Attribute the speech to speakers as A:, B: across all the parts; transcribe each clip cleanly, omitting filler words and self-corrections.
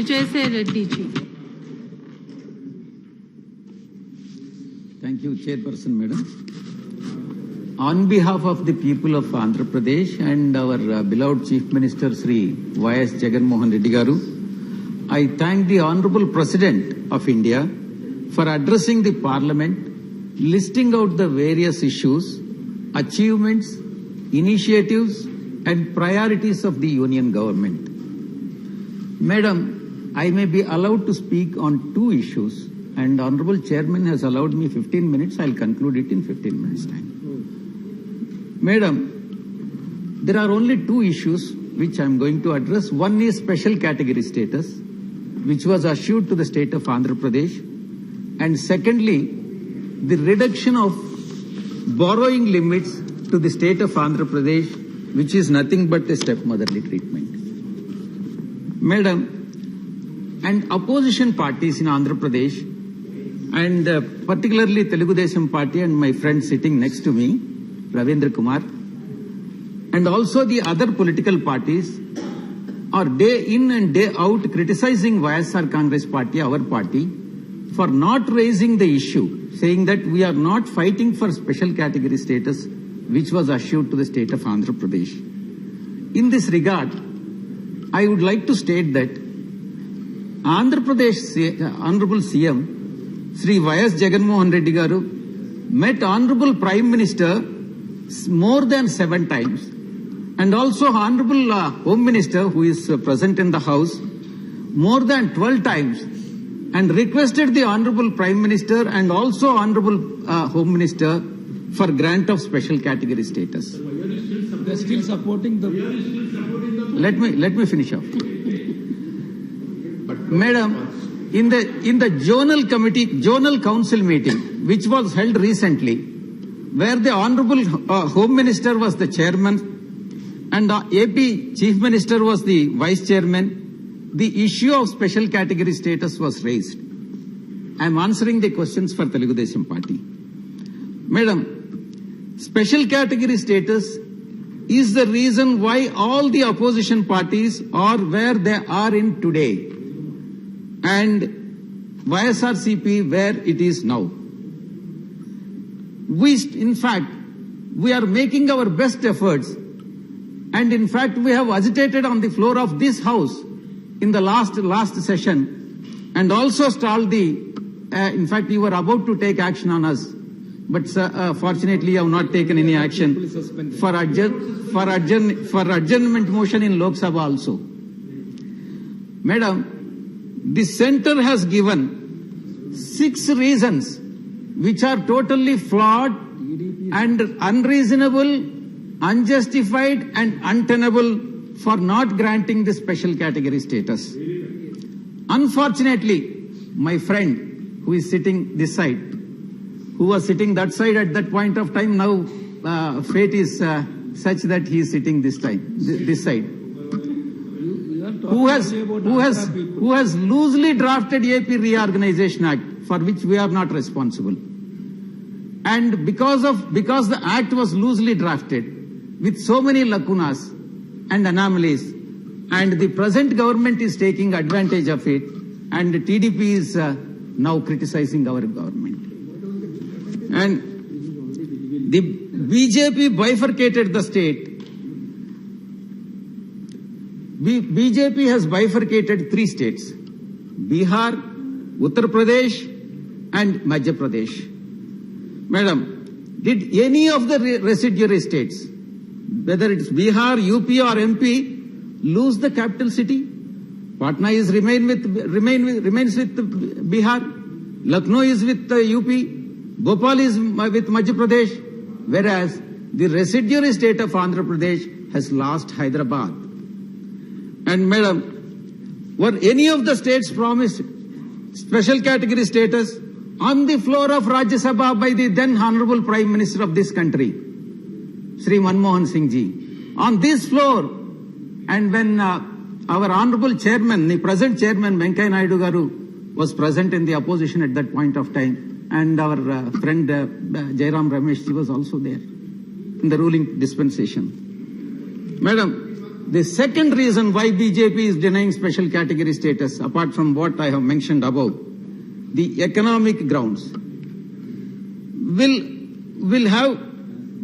A: Vijay Sai Reddy ji.
B: Thank you, Chairperson, Madam. On behalf of the people of Andhra Pradesh and our beloved Chief Minister Sri Y.S. Jagan Reddy Garu, I thank the Honorable President of India for addressing the Parliament, listing out the various issues, achievements, initiatives and priorities of the Union Government. Madam, I may be allowed to speak on two issues and Honorable Chairman has allowed me 15 minutes. I'll conclude it in 15 minutes' time. Madam, there are only two issues which I am going to address. One is special category status, which was issued to the state of Andhra Pradesh. And secondly, the reduction of borrowing limits to the state of Andhra Pradesh, which is nothing but a stepmotherly treatment. Madam, and opposition parties in Andhra Pradesh, and particularly Telugudesam Party and my friend sitting next to me, Ravindra Kumar, and also the other political parties are day in and day out criticizing YSR Congress Party, our party, for not raising the issue, saying that we are not fighting for special category status, which was issued to the state of Andhra Pradesh. In this regard, I would like to state that Andhra Pradesh Honorable CM, Sri Y.S. Jagan Reddy Garu, met Honorable Prime Minister more than 7 times, and also Honorable Home Minister, who is present in the House, more than 12 times, and requested the Honorable Prime Minister and also Honorable Home Minister for grant of special category status.
C: They are still supporting the...
B: Let me finish off. Madam, in the Zonal Council meeting, which was held recently, where the Honorable Home Minister was the chairman and AP Chief Minister was the vice chairman, the issue of special category status was raised. I am answering the questions for Telugudesam Party. Madam, special category status is the reason why all the opposition parties are where they are in today, and YSRCP where it is now. In fact, we are making our best efforts, and in fact, we have agitated on the floor of this House in the last session, and also stalled the. In fact, you were about to take action on us, but fortunately, you have not taken any action for adjournment motion in Lok Sabha also. Madam, the centre has given 6 reasons which are totally flawed and unreasonable, unjustified and untenable for not granting the special category status. Unfortunately, my friend who is sitting this side, who was sitting that side at that point of time, now fate is such that he is sitting this side, who has loosely drafted AP Reorganization Act, for which we are not responsible. And because the act was loosely drafted with so many lacunas and anomalies, and the present government is taking advantage of it, and the TDP is now criticizing our government. And the BJP bifurcated the state. BJP has bifurcated 3 states: Bihar, Uttar Pradesh and Madhya Pradesh. Madam, did any of the residuary states, whether it's Bihar, UP or MP, lose the capital city? Patna remains with Bihar, Lucknow is with UP, Bhopal is with Madhya Pradesh, whereas the residuary state of Andhra Pradesh has lost Hyderabad. And Madam, were any of the states promised special category status on the floor of Rajya Sabha by the then Honorable Prime Minister of this country, Sri Manmohan Singh Ji? On this floor, and when our Honorable Chairman, the present Chairman, Venkaiah Naidu Garu, was present in the opposition at that point of time, and our friend Jairam Ramesh, he was also there in the ruling dispensation. Madam, The second reason why BJP is denying special category status, apart from what I have mentioned above, the economic grounds, will have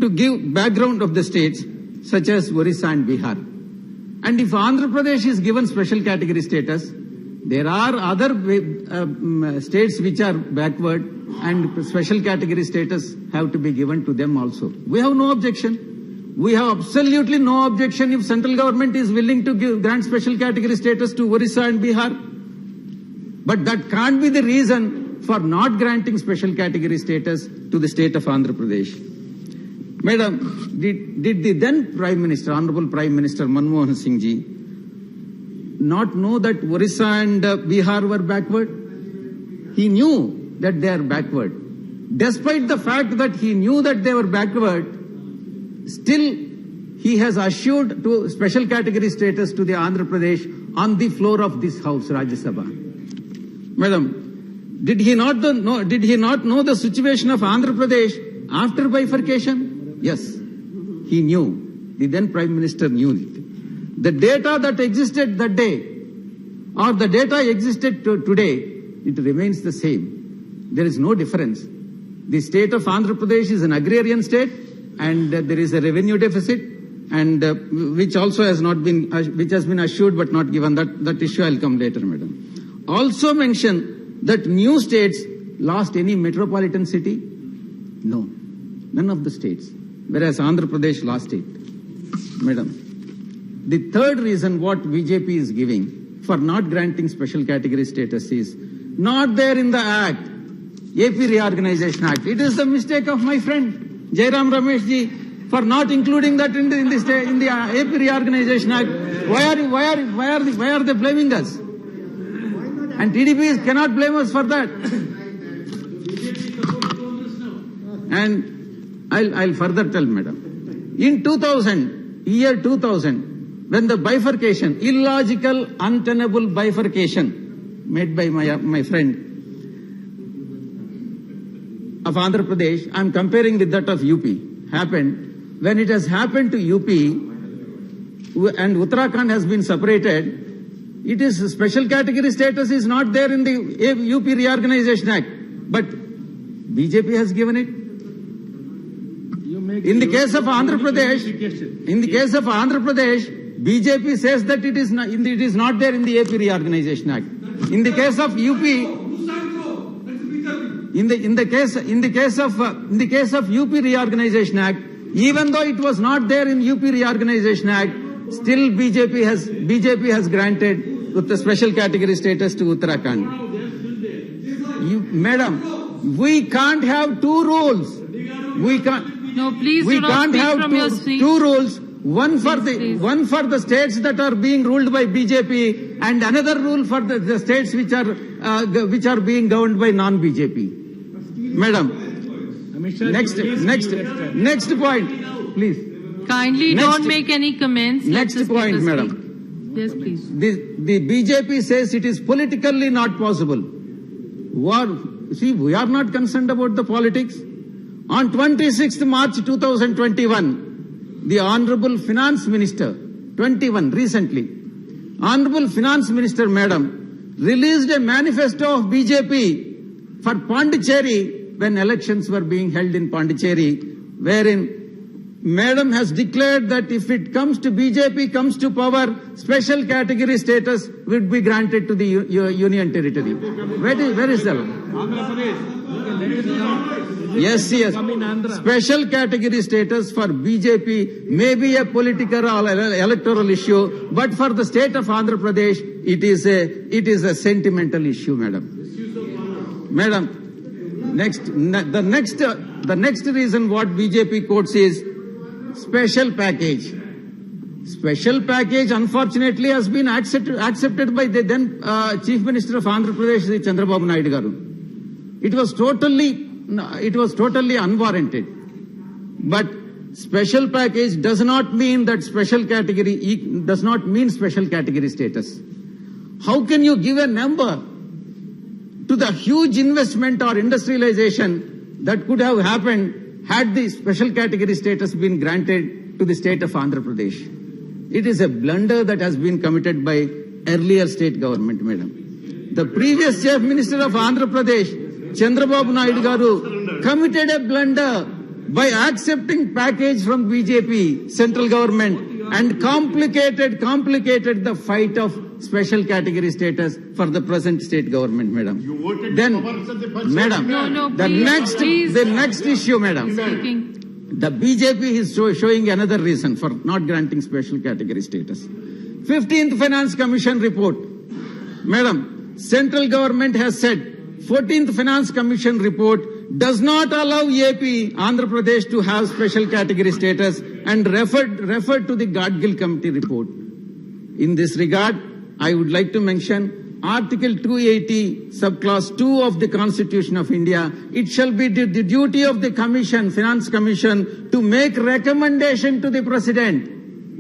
B: to give background of the states such as Orissa and Bihar. And if Andhra Pradesh is given special category status, there are other states which are backward, and special category status have to be given to them also. We have no objection. We have absolutely no objection if central government is willing to grant special category status to Orissa and Bihar. But that can't be the reason for not granting special category status to the state of Andhra Pradesh. Madam, did the then Prime Minister, Honorable Prime Minister Manmohan Singh ji, not know that Orissa and Bihar were backward? He knew that they are backward. Despite the fact that he knew that they were backward, still he has assured to special category status to the Andhra Pradesh on the floor of this house, Rajya Sabha. Madam, did he not know the situation of Andhra Pradesh after bifurcation? Yes, he knew. The then Prime Minister knew it. The data that existed that day or the data existed today, it remains the same. There is no difference. The state of Andhra Pradesh is an agrarian state, and there is a revenue deficit, and which also has not been, which has been assured but not given. That issue I'll come later, madam. Also mention that new states lost any metropolitan city? No, none of the states. Whereas Andhra Pradesh lost it. Madam, the third reason what BJP is giving for not granting special category status is not there in the Act, AP Reorganization Act. It is the mistake of my friend Jairam Ramesh ji for not including that in the AP Reorganization Act. Why are they blaming us? And TDP cannot blame us for that. And I'll further tell, madam. In 2000, when the bifurcation, illogical, untenable bifurcation made by my friend of Andhra Pradesh, I'm comparing with that of UP, happened. When it has happened to UP and Uttarakhand has been separated, it is special category status is not there in the UP Reorganization Act, but BJP has given it. In the case of Andhra Pradesh, BJP says that it is not there in the AP Reorganization Act. In the case of UP, in the case of UP Reorganization Act, even though it was not there in UP Reorganization Act, still BJP has granted with the special category status to Uttarakhand. Madam, we can't have two rules. We can't.
A: No, please
B: we
A: do not
B: can't
A: speak
B: have
A: from your seat.
B: two rules. One for the states that are being ruled by BJP, and another rule for the states which are being governed by non-BJP. Madam, next point, please.
A: Kindly don't make any comments.
B: Next point, madam.
A: Yes, please.
B: The BJP says it is politically not possible. We are not concerned about the politics. On 26th March 2021, the Honorable Finance Minister, 21 recently, Honorable Finance Minister Madam released a manifesto of BJP for Pondicherry when elections were being held in Pondicherry, wherein Madam has declared that if it comes to BJP comes to power, special category status would be granted to the union territory. Where is that? Yes. Special category status for BJP may be a political or electoral issue, but for the state of Andhra Pradesh, it is a sentimental issue, madam. Madam, the next reason what BJP quotes is special package. Special package, unfortunately, has been accepted by the then Chief Minister of Andhra Pradesh, Chandrababu Naidu garu. It was totally unwarranted. But special package does not mean that special category does not mean special category status. How can you give a number to the huge investment or industrialization that could have happened had the special category status been granted to the state of Andhra Pradesh? It is a blunder that has been committed by earlier state government, madam. The previous Chief Minister of Andhra Pradesh, Chandrababu Naidu garu, committed a blunder by accepting package from BJP central government and complicated the fight of special category status for the present state government, madam.
D: You voted
B: Then, madam, the next issue, madam. The BJP is showing another reason for not granting special category status. 15th Finance Commission report. Madam, central government has said 14th Finance Commission report does not allow AP, Andhra Pradesh, to have special category status and referred to the Gadgil Committee report. In this regard, I would like to mention Article 280, subclass 2 of the Constitution of India. It shall be the duty of the Commission, Finance Commission, to make recommendation to the President.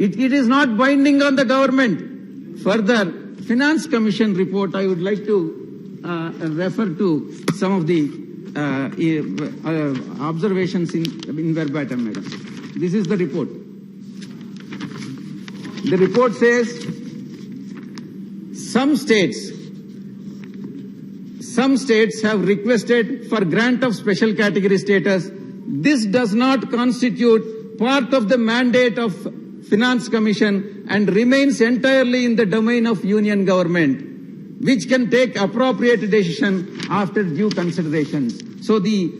B: It is not binding on the government. Further, Finance Commission report, I would like to refer to some of the observations in verbatim, madam. This is the report. The report says some states have requested for grant of special category status. This does not constitute part of the mandate of Finance Commission and remains entirely in the domain of Union government, which can take appropriate decision after due considerations. So the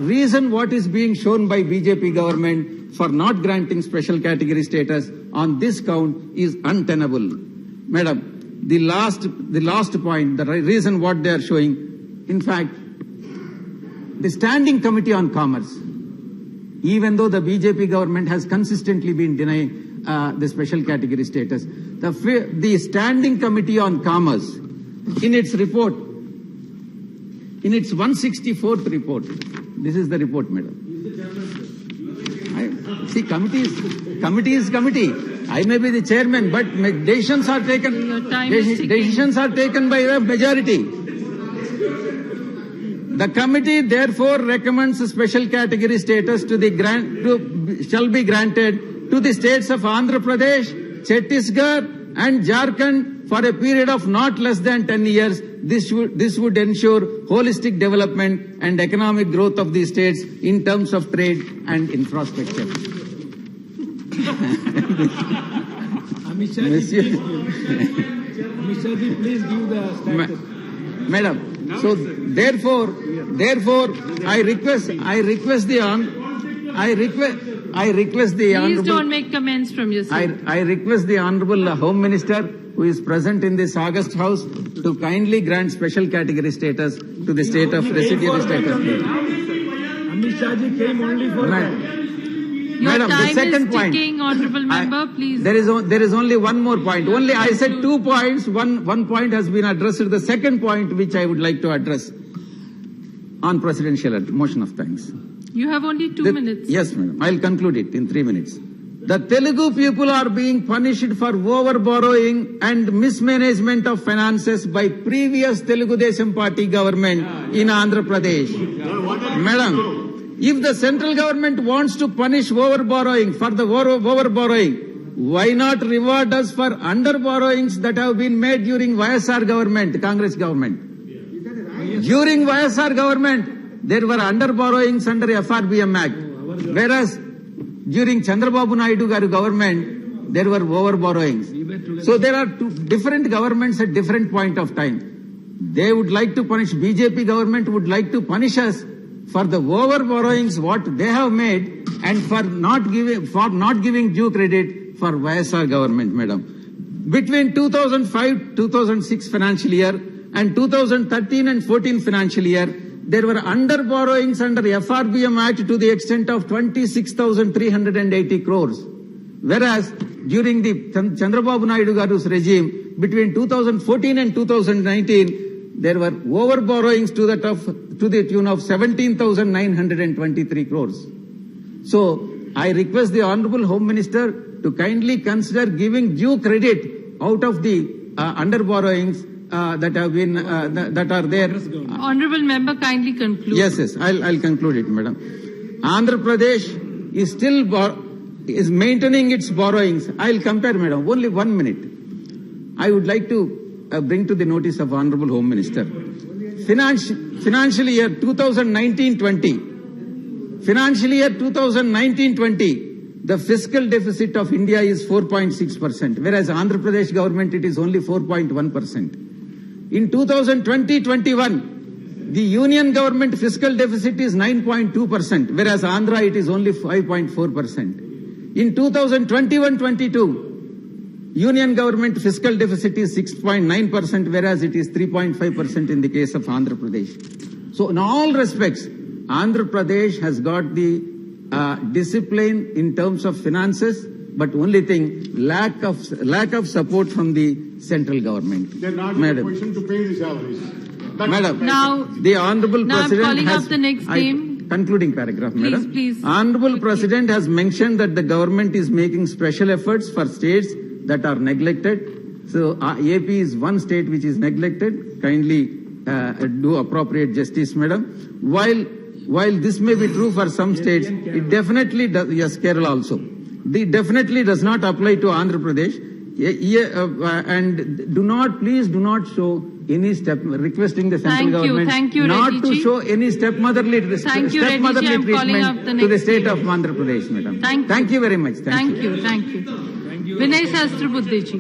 B: reason what is being shown by BJP government for not granting special category status on this count is untenable. Madam, the last point, the reason what they are showing, in fact, the Standing Committee on Commerce, even though the BJP government has consistently been denying the special category status, the Standing Committee on Commerce, in its report, in its 164th report, this is the report, madam. See, committee is committee. I may be the chairman, but decisions are taken. Decisions are taken by a majority. The committee therefore recommends a special category status shall be granted to the states of Andhra Pradesh, Chhattisgarh, and Jharkhand for a period of not less than 10 years. This would ensure holistic development and economic growth of these states in terms of trade and infrastructure.
C: Amishji, please give the status.
B: Madam, so therefore, I request the
A: Please don't make comments from your side.
B: I request the Honorable Home Minister, who is present in this August House, to kindly grant special category status to the state of residuary status.
C: Amishji came only for that.
A: Your
B: Madam,
A: time
B: the second
A: is
B: point.
A: ticking, Honorable Member, please.
B: There is only one more point. Only I said 2 points. One point has been addressed. The second point, which I would like to address on presidential motion of thanks.
A: You have only 2 minutes.
B: Yes, madam. I'll conclude it in 3 minutes. The Telugu people are being punished for over-borrowing and mismanagement of finances by previous Telugu Desam Party government in Andhra Pradesh. Madam, if the central government wants to punish over-borrowing, why not reward us for under-borrowings that have been made during YSR government, Congress government? During YSR government, there were under-borrowings under FRBM Act, whereas during Chandrababu Naidu government, there were over-borrowings. So there are two different governments at different point of time. They would like to punish, BJP government would like to punish us for the over-borrowings what they have made and for not giving due credit for YSR government, madam. Between 2005-2006 financial year and 2013 and 14 financial year, there were under-borrowings under FRBM Act to the extent of 26,380 crores. Whereas during the Chandrababu Naidu Garu's regime, between 2014 and 2019, there were over-borrowings to the tune of 17,923 crores. So I request the Honorable Home Minister to kindly consider giving due credit out of the under-borrowings that have been that are there.
A: Honorable Member, kindly conclude.
B: Yes, I'll conclude it, madam. Andhra Pradesh is still is maintaining its borrowings. I'll compare, madam. Only 1 minute. I would like to bring to the notice of Honorable Home Minister. Financial year 2019-20. Financial year 2019-20. The fiscal deficit of India is 4.6%, whereas Andhra Pradesh government it is only 4.1%. In 2020-21, the union government fiscal deficit is 9.2%, whereas Andhra it is only 5.4%. In 2021-22, union government fiscal deficit is 6.9%, whereas it is 3.5% in the case of Andhra Pradesh. So in all respects, Andhra Pradesh has got the discipline in terms of finances, but only thing, lack of support from the central government.
D: They're not in a position to pay the salaries.
B: Madam,
A: Now,
B: the Honorable
A: now I'm
B: President
A: calling
B: has...
A: up the next name.
B: Concluding paragraph, Madam.
A: Please.
B: Honorable President has mentioned that the government is making special efforts for states that are neglected. So, AP is one state which is neglected. Kindly do appropriate justice, Madam. While this may be true for some states, it definitely does, yes, Kerala also. It definitely does not apply to Andhra Pradesh. And please do not show any step, requesting the central government not to show any stepmotherly treatment to the state of Andhra Pradesh, Madam.
A: Thank you
B: very much.
A: Thank you. Vinay Sastri Buddhi ji.